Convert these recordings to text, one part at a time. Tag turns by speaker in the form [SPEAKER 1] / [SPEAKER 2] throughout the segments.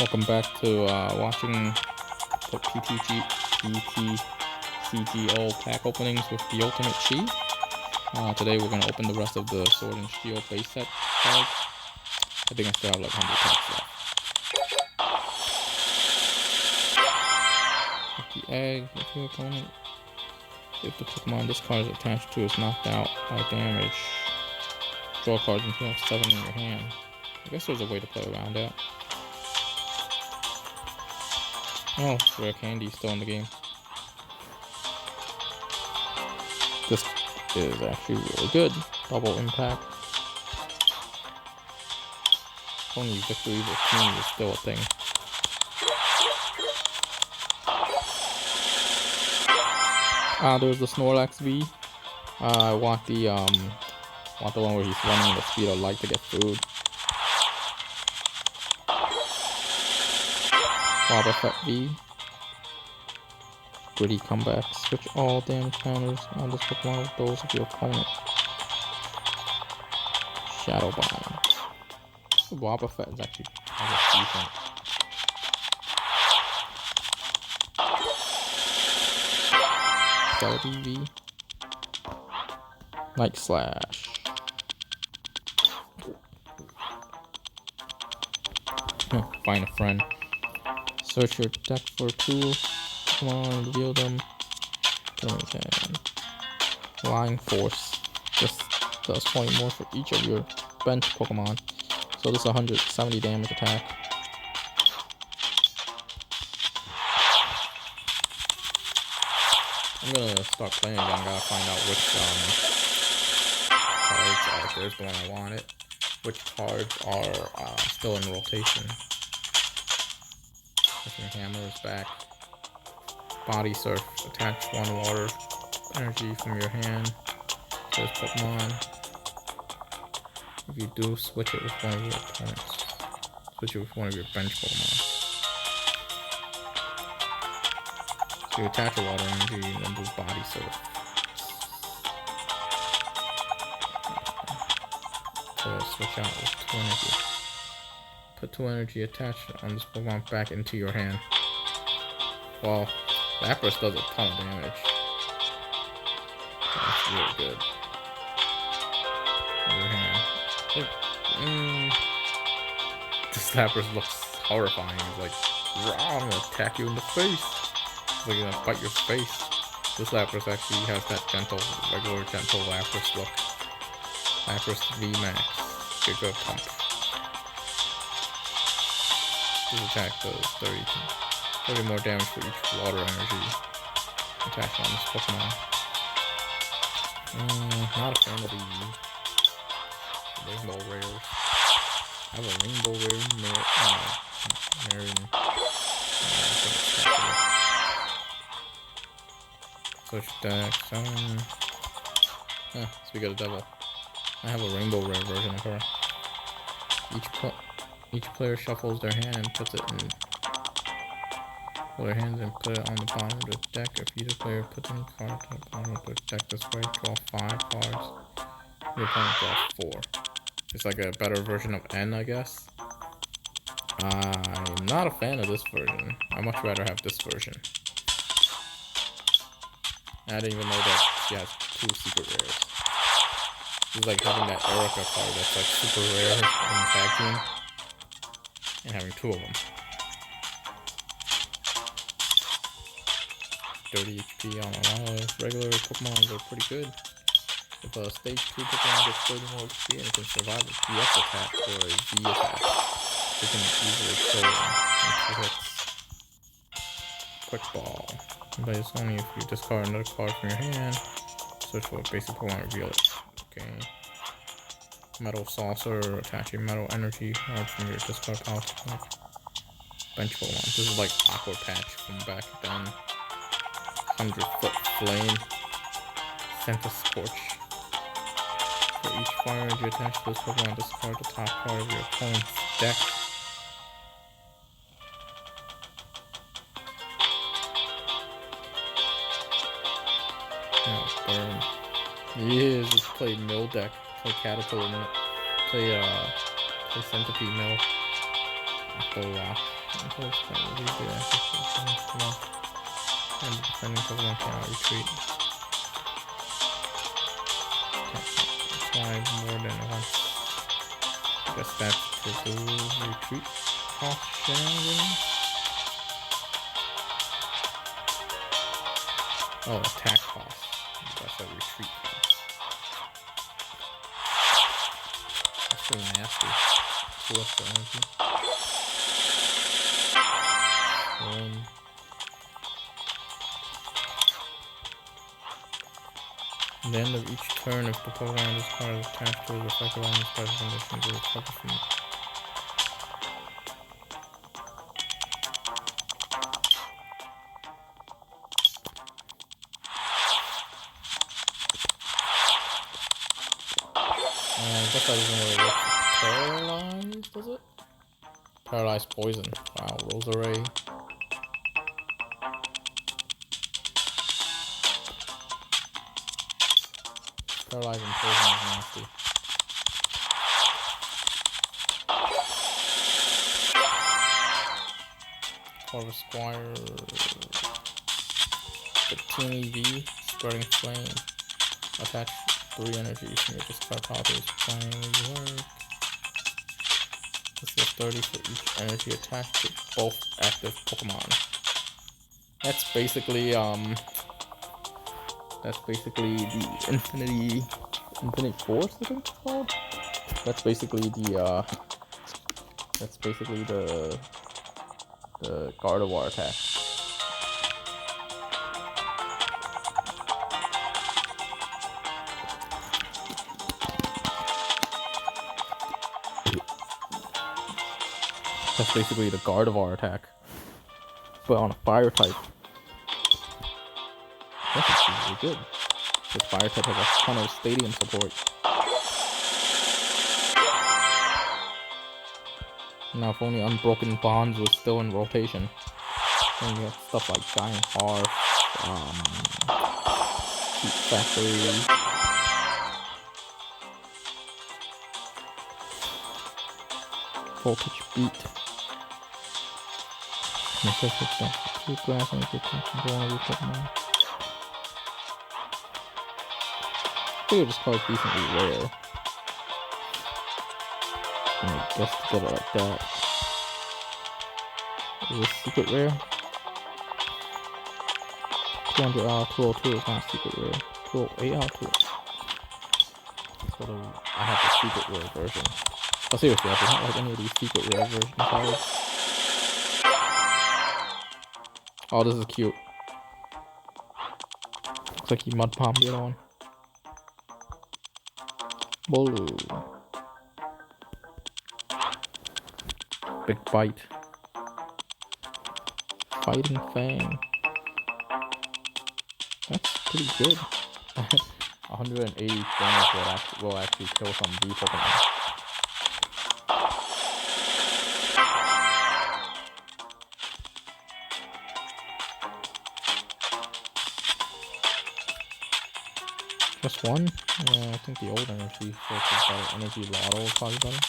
[SPEAKER 1] Welcome back to watching Ptcgo pack openings with the Ultimate Chi. Today we're going to open the rest of the Sword and Shield base set cards. I think I still have like 100 packs left. With the egg, if your opponent, if the Pokemon this card is attached to is knocked out by damage, draw cards until you have 7 in your hand. I guess there's a way to play around that. Oh, rare candy still in the game. This is actually really good. Double impact. Only victory with team is still a thing. There's the Snorlax V. I want the one where he's running the speed of light to get food. Wobbuffet V. Gritty comeback. Switch all damage counters on this Pokemon with those of your opponent. Shadow Bomb. Wobbuffet is actually decent. Celebi V. Night Slash. Find a friend. Search your deck for tools. Come on, reveal them. Flying Force. This does 20 more for each of your bench Pokemon. So this is 170 damage attack. I'm gonna start playing again. I gotta find out which cards are. There's the one I wanted. Which cards are still in rotation. Hammer is back. Body Surf. Attach 1 water energy from your hand to this Pokemon. If you do, switch it with one of your opponents. Switch it with one of your bench Pokemon. So you attach a water energy and then do Body Surf. So switch out with 2 energy. Put 2 energy attached on this Pokemon back into your hand. Well, Lapras does a ton of damage. That's really good. In your hand. This Lapras looks horrifying. He's like, I'm gonna attack you in the face. He's like gonna bite your face. This Lapras actually has that regular gentle Lapras look. Lapras VMAX. Giga Pump. This attack does 30 more damage for each water energy attached on this Pokemon. Not a fan of the rainbow rares. I have a rainbow rare Switch deck. Speak of the devil. I have a rainbow rare version of her. Each player shuffles their hand and puts it in their hands and put it on the bottom of the deck. If either player puts any card on the bottom of the deck this way, draw 5 cards. Your opponent draws 4. It's like a better version of N, I guess. I'm not a fan of this version. I'd much rather have this version. I didn't even know that she has 2 secret rares. It's like having that Erica card that's like super rare in tag team and having 2 of them. 30 HP on a lot of regular Pokemon are pretty good. If a stage 2 Pokemon gets 30 more HP and it can survive a GS attack or a V attack, it can easily kill them in 2 hits. Quick Ball. But it's only if you discard another card from your hand. Search for a basic Pokemon, reveal it. Okay. Metal Saucer, attaching metal energy card from your discard pile to bench Pokemon. This is like Aqua Patch from back then. 100-foot Flame. Santa Scorch. For each fire energy attached to this Pokemon, discard the top card of your opponent's deck. Oh, burn. Yeah, just play Mill deck. Play Caterpillar Mill. Play Centipede Mill. Full lock. Until it's got really good accuracy. Come on. And the defending Pokemon cannot retreat. Can't fly more than once. I guess that's to do retreat cost shenanigans. Oh, attack cost. That's a retreat cost. That's pretty nasty. 2 extra energy. At the end of each turn, if the Pokemon this card is attached to his effective item special conditions, will recover from it. I guess that doesn't really work. Paralyzed, does it? Paralyzed poison. Wow, Rosaray. Paralyzing poison is nasty. Corvus Squire. The TNEV. Spreading Flame. Attach 3 energies from your discard power to its primary work. This is 30 for each energy attached to both active Pokemon. That's basically the Infinite Force, I think it's called. That's basically the Gardevoir attack. That's basically the Gardevoir attack, but on a fire type. That's actually really good. This fire type has a ton of stadium support. Now, if only Unbroken Bonds was still in rotation, then you have stuff like Giant Hearth, Heat Factory. Voltage Beat. Two grass and two one of your Pokemon. I figured this card's decently rare. I guess to get it like that. Is this secret rare? 200 out of 202 is not secret rare. 208 out of 2. So I have the secret rare version. Oh, seriously, I do not like any of these secret rare version cards. Oh, this is cute. Looks like he mud palmed the other one. Bolu. Big Bite. Fighting Fang. That's pretty good. 180 damage will actually kill some V Pokemon. Just one? Yeah, I think the old energy source is better. Energy Lotto is probably better.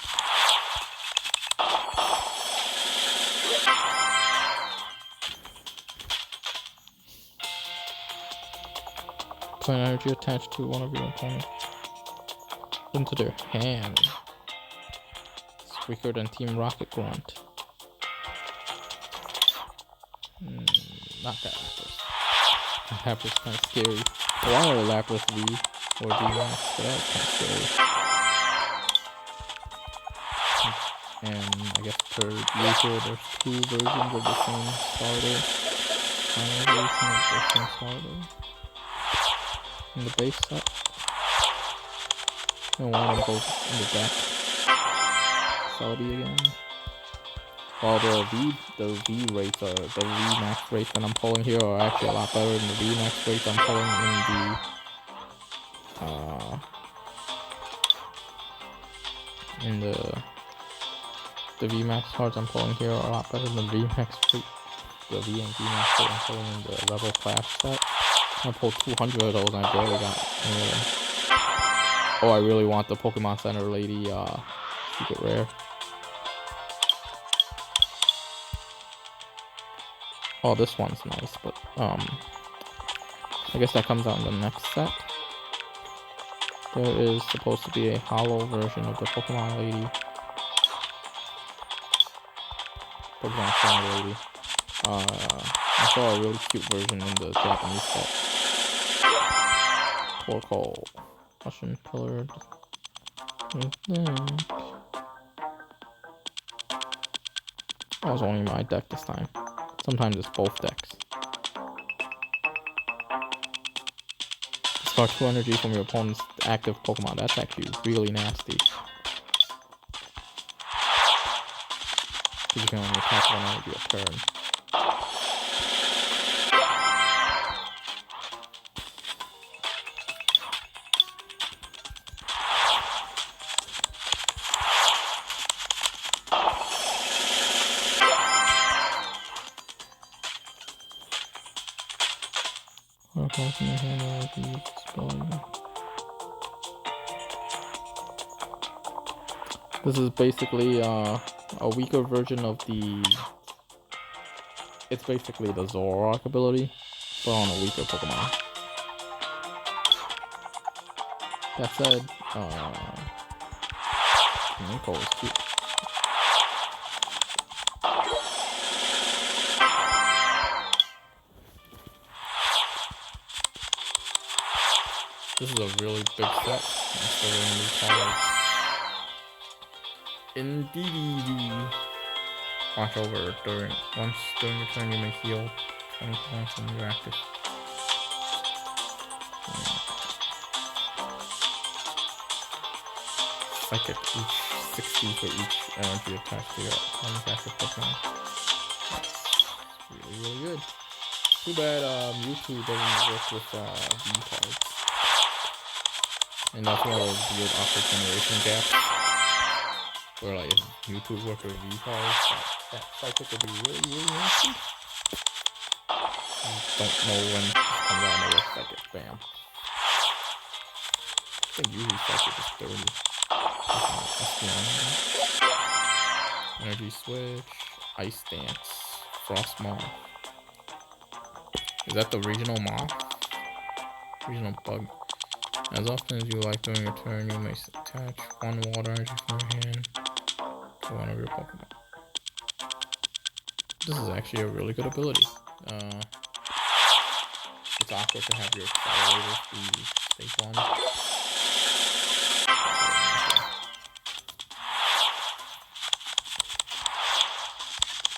[SPEAKER 1] Put energy attached to one of your opponents into their hand. It's weaker than Team Rocket Grunt. Not that Lapras. Lapras is kind of scary. I wanted a Lapras V or V-Max, but that was kind of scary. And I guess per usual, there's 2 versions of the same starter. Final version of the same starter. In the base set. And one of them goes in the deck. Saudi again. While the V rates are, the V max rates that I'm pulling here are actually a lot better than the V max rates I'm pulling in the V max cards I'm pulling here are a lot better than the V max rate. The V and V max rate I'm pulling in the level class set. I pulled 200 of those and I barely got any of them. Oh, I really want the Pokemon Center Lady secret rare. Well, this one's nice, but I guess that comes out in the next set. There is supposed to be a hollow version of the Pokemon Lady. Pokemon Frog Lady. I saw a really cute version in the Japanese set. Torkoal. Russian colored. That was only my deck this time. Sometimes it's both decks. Discard 2 energy from your opponent's active Pokemon. That's actually really nasty. Because you can only attack 1 energy a turn. This is basically a weaker version of the... It's basically the Zoroark ability, but on a weaker Pokemon. That said, Minko is cute. This is a really big set. I'm still getting new cards. Indeed. Watch over once during your turn you may heal 20 points when you're active. Psychic each 60 for each energy attached to your active Pokemon. That's really good. Too bad Mewtwo doesn't work with V cards. And that's one of those weird awkward generation gaps. Where like if Mewtwo worked with V cards, that Psychic would be really nasty. Don't know when it comes out with Psychic. Bam. I think usually Psychic is 30. Energy Switch, Ice Dance, Frost Maw. Is that the regional moth? Regional bug. As often as you like during your turn, you may attach 1 water energy from your hand to one of your Pokemon. This is actually a really good ability. It's awkward to have your accelerators be stage 1.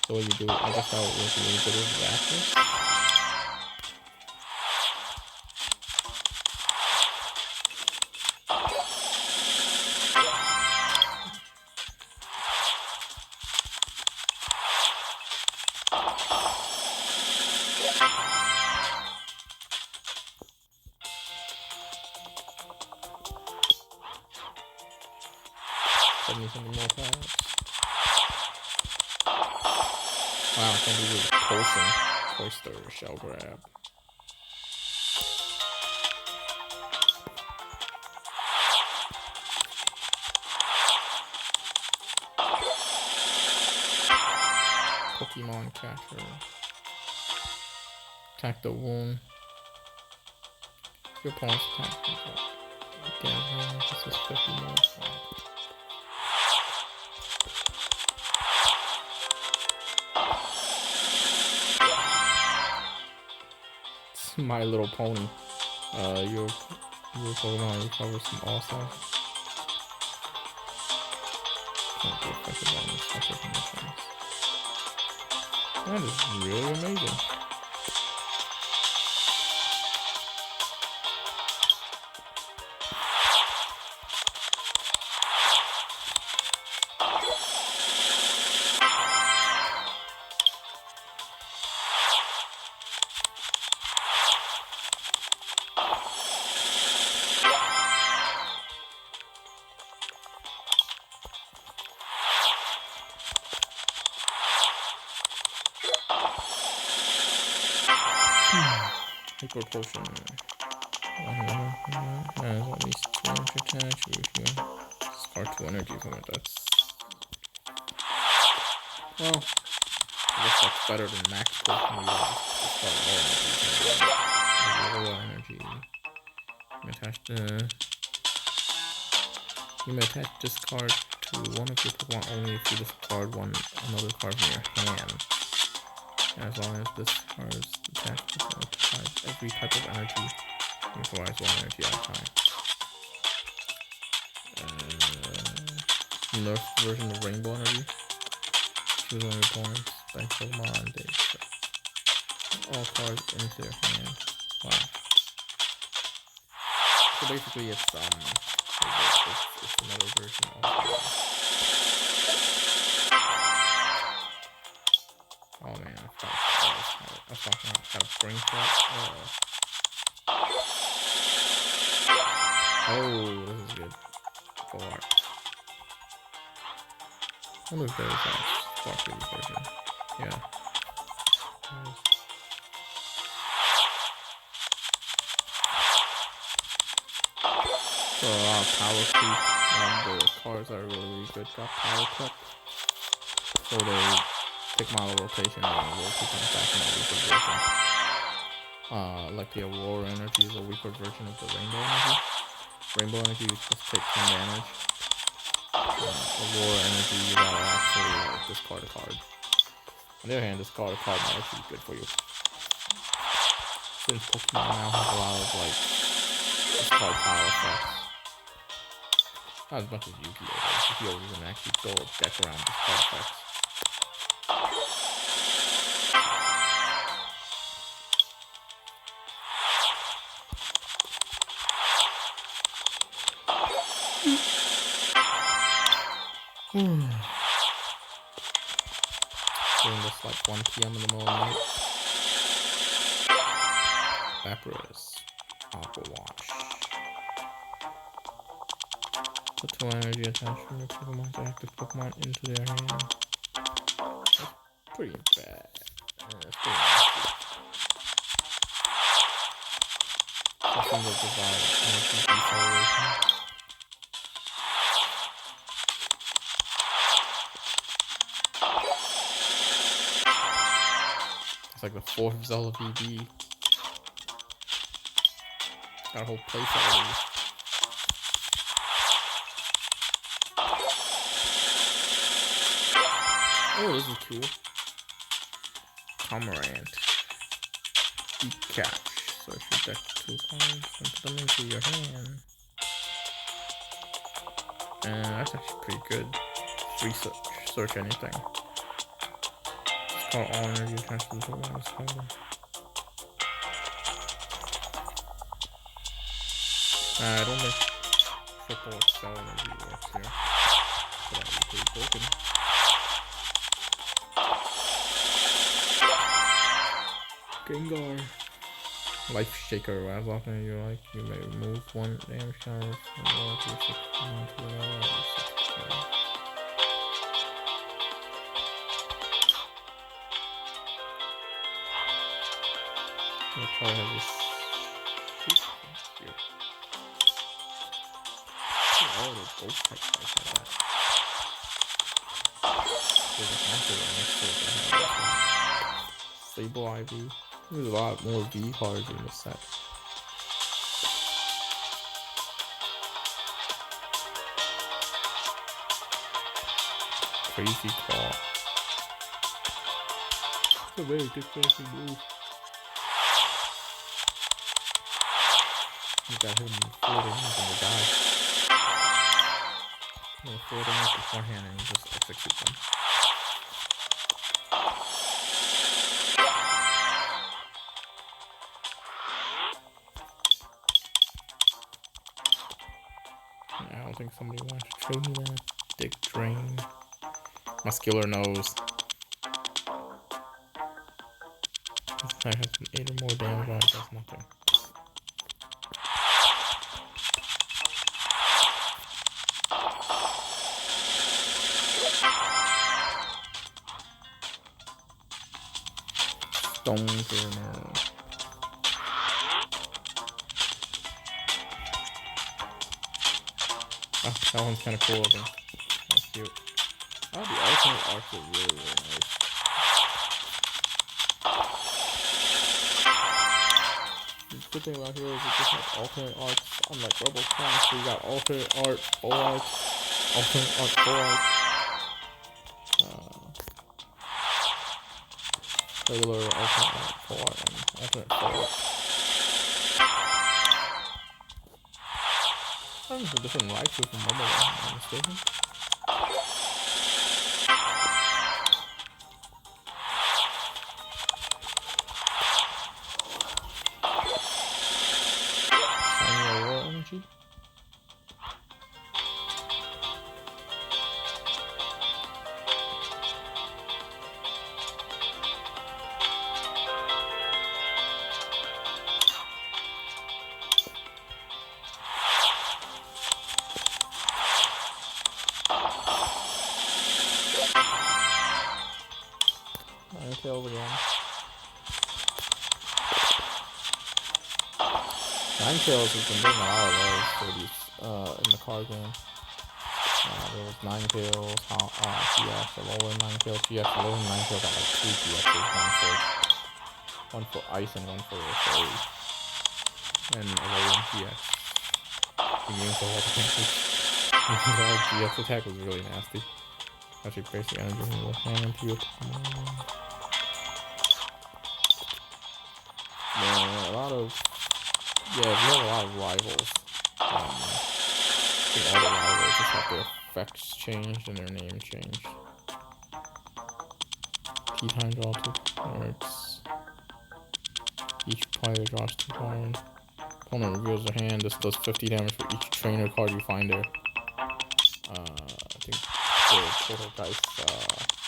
[SPEAKER 1] So what you do, I guess how it works really good with Raptors. Something more cards. Wow, I can't believe it's Potion. Oyster, Shell Grab. Pokemon Catcher. Attack the wound. Your opponent's attack. Damn, this is 50 more. My Little Pony. Your Pokemon recovers from all sides. Can't be affected by any special conditions. That is really amazing. Hyper Potion. Has at least 2 energy attached. Discard 2 energy from it. That's... Well, guess that's better than max potion. You discard all energy. You may attach discard to one of your Pokemon only if you discard another card from your hand. As long as this card is attached, it provides every type of energy. It provides one energy at a time. Nerf version of Rainbow Energy. Choose one of your opponent's bench Pokemon. They put all cards into their hand. Wow. So basically, it's another version of. Oh man, I was talking about how to bring that. Oh, this is good. Full art. I wonder if there's a Sparkly version. Yeah. So power creep. The cards are really good. Got power clip. So they take my rotation and will keep them back in a weaker version. Like the Aurora Energy is a weaker version of the Rainbow Energy. Rainbow Energy you just take 10 damage. Aurora Energy you gotta actually discard a card. On the other hand, discard a card might actually be good for you. Since Pokemon now have a lot of discard power effects. Not as much as Yu-Gi-Oh! Yu-Gi-Oh! You can actually go deck around discard effects. Doing this like 1 PM in the middle of the night. Lapras. Aqua Wash. Put 2 energy attached from your Pokemon's active Pokemon into their hand. That's pretty bad. That's pretty nasty. Something that provides energy deceleration. It's like the 4th Zelda VD. Got a whole playset of these. Oh, this is cool. Cormorant. Deep catch. Search your deck 2 cards and put them into your hand. And that's actually pretty good. Free search anything. All energy attached to the Pokemon's cover. I don't think triple Excel energy works here. But that would be pretty broken. Gengar. Life Shaker. As often as you like, you may remove 1 damage counter from the wall to your 6 Pokemon to the wall. I'll probably have this here. All the ghost type guys have that. There's a Haunter right next to it that has Stable IV. There's a lot more V cards in the set. Crazy Claw. It's a very good fancy move. You got him 4 damage and they die. 4 damage beforehand and you just execute them. I don't think somebody wants to trade me that. Dick Drain. Muscular Nose. I have 8 or more damage on it, that's nothing. Stone Turner. Oh, that one's kind of cool looking. That's cute. Oh, the alternate arcs are really, really nice. good thing about here is it just has alternate arts, unlike Rebel Class, where you got alternate art, full art, alternate art, full art. Regular alternate art, full art, and alternate full art. I think it's a different Raichu from Rebel, if I'm not mistaken. Shiny Aurora Energy. Ninetales again. Ninetales has been getting a lot of love for these in the card game. There was Ninetales, GX, Alolan Ninetales, GX, Alolan Ninetales got like 2 GXs, one for Ice and one for Fairy. And Alolan GX. Immune to all the cancers. All GX attack was really nasty. Actually, basic energy from the hand to your Pokemon. Yeah, a lot of. Yeah, we have a lot of rivals. I think all the rivals just have their effects changed and their name changed. Key time draw 2 cards. Each player draws 2 cards. Opponent reveals their hand. This does 50 damage for each trainer card you find there. I think the total dice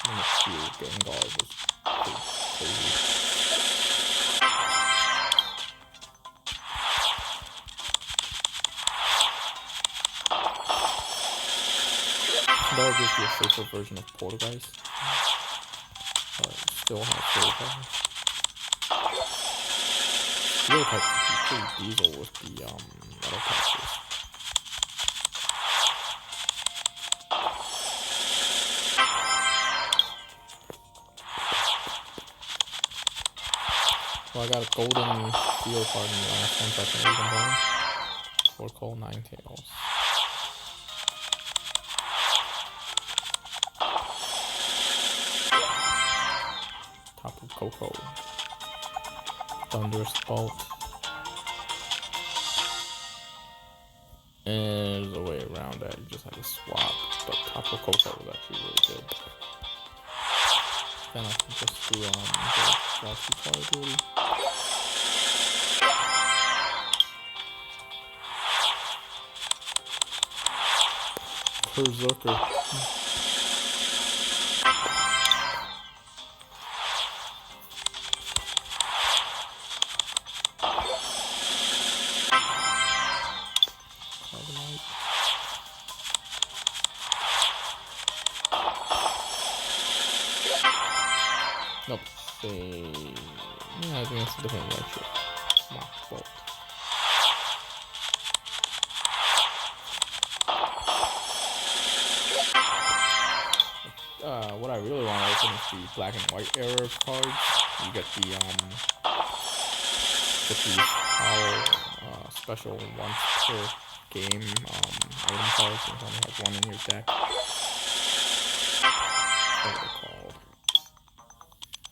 [SPEAKER 1] limit to Gengar was pretty crazy. That would just be a safer version of Poltergeist. Still have Steel Type. Steel Type is pretty diesel with the metal patches. Well, I got a golden steel card in the last one, so I can read them down. Or call Ninetales. Tapu Koko. Thunderous Bolt. And there's a way around that, you just have to swap. But Tapu Koko was actually really good. Then I can just do the draw 2 card ability. Berserker. Nope. Yeah, I think that's a different Raichu. Mock Bolt. What I really want to open is the black and white era cards. You get the special once per game item cards. You only have one in your deck. What are they called?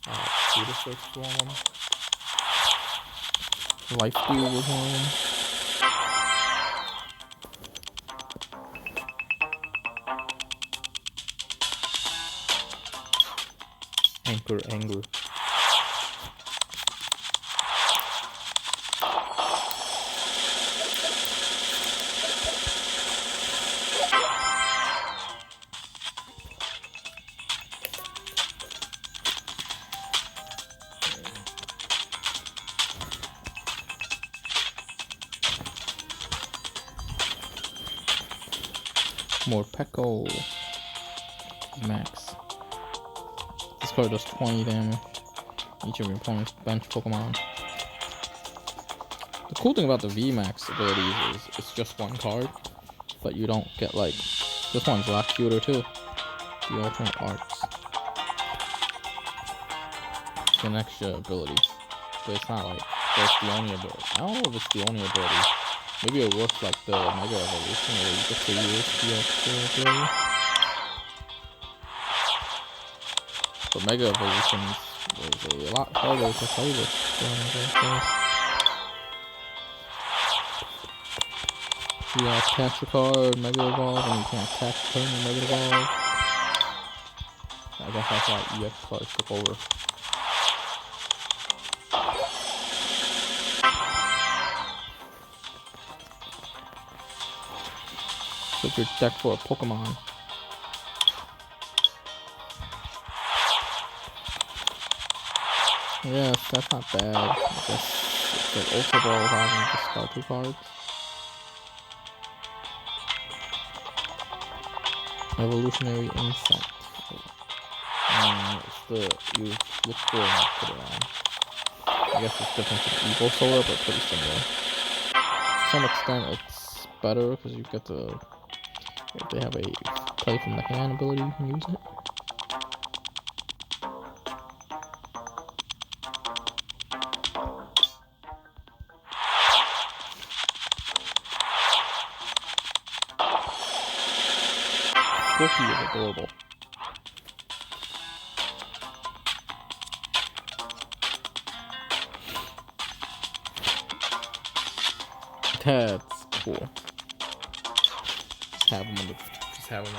[SPEAKER 1] Ptcgo was one of them. Life Steal was one of them. Anger. More Ptcgo Max. This card does 20 damage. Each of your opponent's bench Pokemon. The cool thing about the VMAX abilities is it's just one card, but you don't get like this one's a lot cuter too. The alternate arts. It's an extra ability, but it's not like it's the only ability. I don't know if it's the only ability. Maybe it works like the Mega Evolution where you get to use the extra ability. But Mega Evolutions was a lot harder to play with than those days. You attach your card, Mega Evolve, and you can't attach the turn and Mega Evolve. I guess that's why EX cards took over. Flip your deck for a Pokemon. Yes, that's not bad. I guess it's like Ultra Ball having to discard 2 cards. Evolutionary Insect. It's the you look for and put it on. I guess it's different from Evo Solar, but pretty similar. To some extent, it's better because you get to. If they have a play from the hand ability, you can use it. Scorpio is adorable. That's cool. Just have them on the side.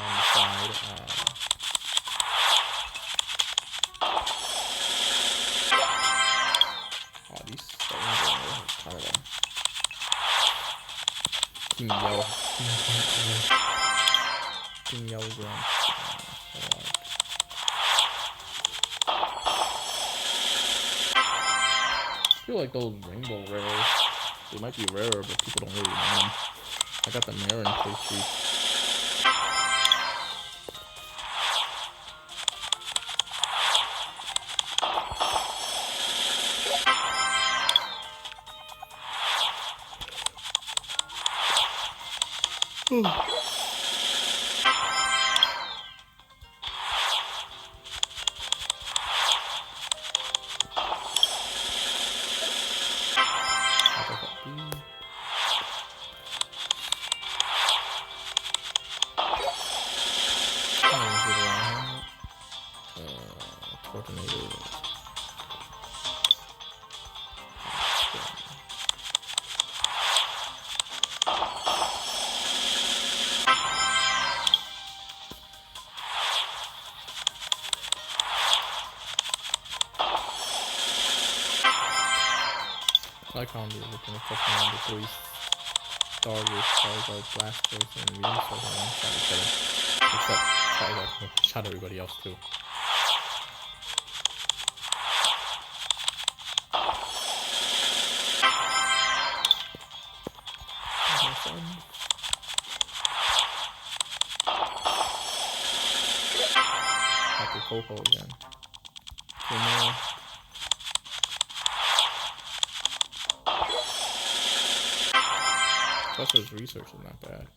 [SPEAKER 1] Oh, these stones are kind of Team Yellow. Team Yellow Ground. I feel like those rainbow rares, they might be rarer, but people don't really want them. I got the Marin pretty cheap. I like how I'm looking at Pokemon the 3 starters, Charizard, Blastoise, and Venusaur on one side each other. Except Charizard shot everybody else too. Happy Coco again. 2 more. Professor's research is not bad.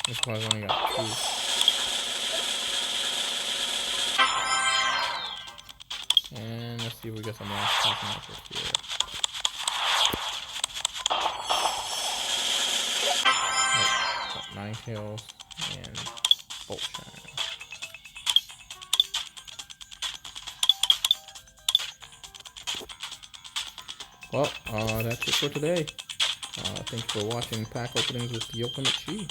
[SPEAKER 1] This one's only got 2. And let's see if we get some last top matches here. Oh, 9 kills and Bolt Shine. Well, that's it for today. Thanks for watching pack openings with the Ultimate Chi.